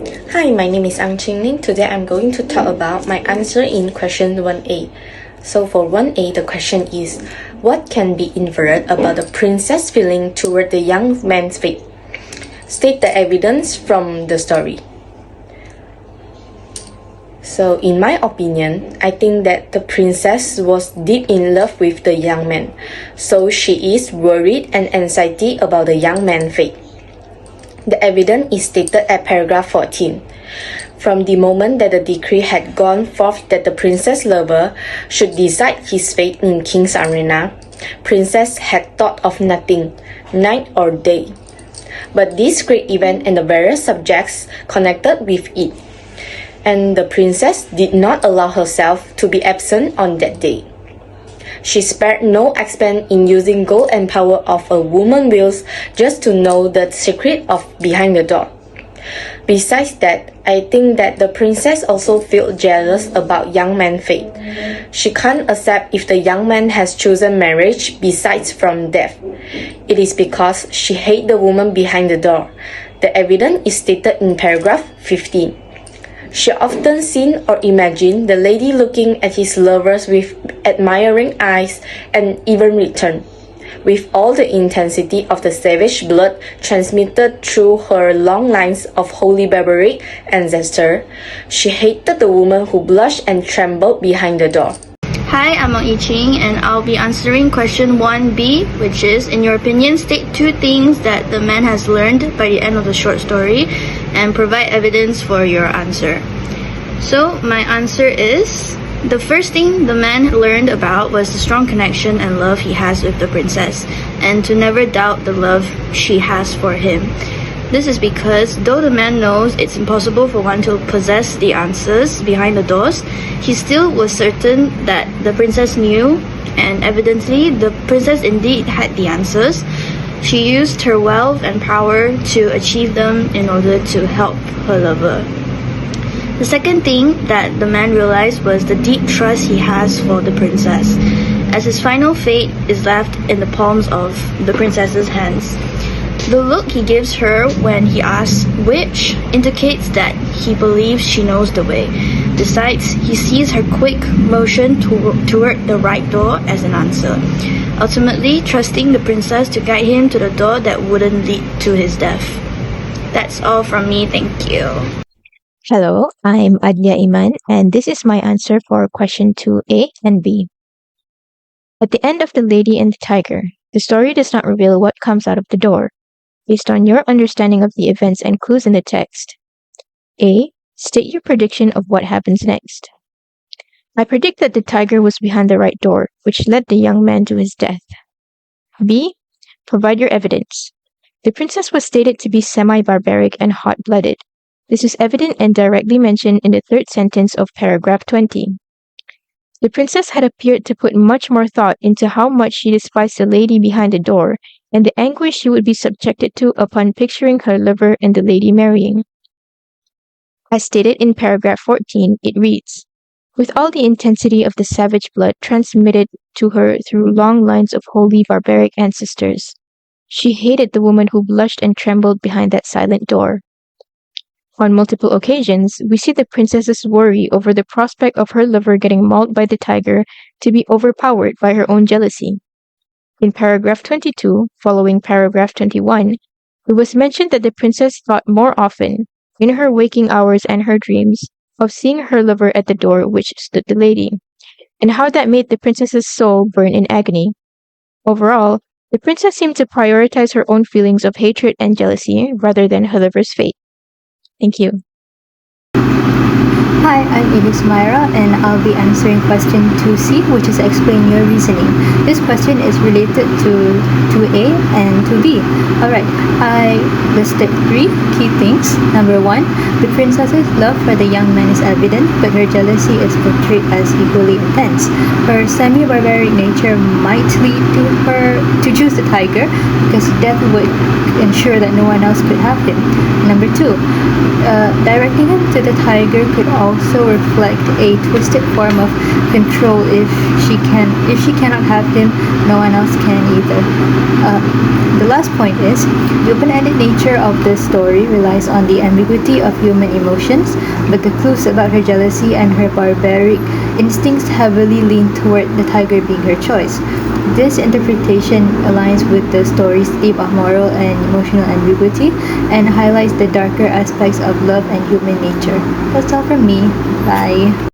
Hi, my name is Ang Ching Ning. Today I'm going to talk about my answer in question 1A. So for 1A, the question is, what can be inferred about the princess' feeling toward the young man's fate? State the evidence from the story. So in my opinion, I think that the princess was deep in love with the young man. So she is worried and anxiety about the young man's fate. The evidence is stated at paragraph 14. From the moment that the decree had gone forth that the princess lover should decide his fate in King's Arena, princess had thought of nothing, night or day, but this great event and the various subjects connected with it. And the princess did not allow herself to be absent on that day. She spared no expense in using gold and power of a woman's wills just to know the secret of behind the door. Besides that, I think that the princess also felt jealous about young man's fate. She can't accept if the young man has chosen marriage besides from death. It is because she hates the woman behind the door. The evidence is stated in paragraph 15. She often seen or imagined the lady looking at his lovers with admiring eyes and even returned. With all the intensity of the savage blood transmitted through her long lines of holy barbaric ancestors, she hated the woman who blushed and trembled behind the door. Hi, I'm Ang Ching, and I'll be answering question 1B, which is, in your opinion, state two things that the man has learned by the end of the short story and provide evidence for your answer. So, my answer is, the first thing the man learned about was the strong connection and love he has with the princess, and to never doubt the love she has for him. This is because, though the man knows it's impossible for one to possess the answers behind the doors, he still was certain that the princess knew, and evidently, the princess indeed had the answers. She used her wealth and power to achieve them in order to help her lover. The second thing that the man realized was the deep trust he has for the princess, as his final fate is left in the palms of the princess's hands. The look he gives her when he asks which indicates that he believes she knows the way. Besides, he sees her quick motion toward the right door as an answer, ultimately trusting the princess to guide him to the door that wouldn't lead to his death. That's all from me, thank you. Hello, I'm Adlia Iman, and this is my answer for question 2A and B. At the end of The Lady and the Tiger, the story does not reveal what comes out of the door, based on your understanding of the events and clues in the text. A. State your prediction of what happens next. I predict that the tiger was behind the right door, which led the young man to his death. B. Provide your evidence. The princess was stated to be semi-barbaric and hot-blooded. This is evident and directly mentioned in the third sentence of paragraph 20. The princess had appeared to put much more thought into how much she despised the lady behind the door and the anguish she would be subjected to upon picturing her lover and the lady marrying. As stated in paragraph 14, it reads, with all the intensity of the savage blood transmitted to her through long lines of holy barbaric ancestors, she hated the woman who blushed and trembled behind that silent door. On multiple occasions, we see the princess's worry over the prospect of her lover getting mauled by the tiger to be overpowered by her own jealousy. In paragraph 22, following paragraph 21, it was mentioned that the princess thought more often, in her waking hours and her dreams, of seeing her lover at the door which stood the lady, and how that made the princess's soul burn in agony. Overall, the princess seemed to prioritize her own feelings of hatred and jealousy rather than her lover's fate. Thank you. Hi, I'm Elise Myra, and I'll be answering question 2C, which is explain your reasoning. This question is related to 2A and 2B. Alright, I listed 3 key things. Number 1, the princess's love for the young man is evident, but her jealousy is portrayed as equally intense. Her semi-barbaric nature might lead to her to choose the tiger, because death would ensure that no one else could have him. Number 2, directing him to the tiger could also also reflect a twisted form of control. If she cannot have him, no one else can either. The last point is the open-ended nature of the story relies on the ambiguity of human emotions, but the clues about her jealousy and her barbaric instincts heavily lean toward the tiger being her choice. This interpretation aligns with the story's theme of moral and emotional ambiguity and highlights the darker aspects of love and human nature. That's all from me. Bye.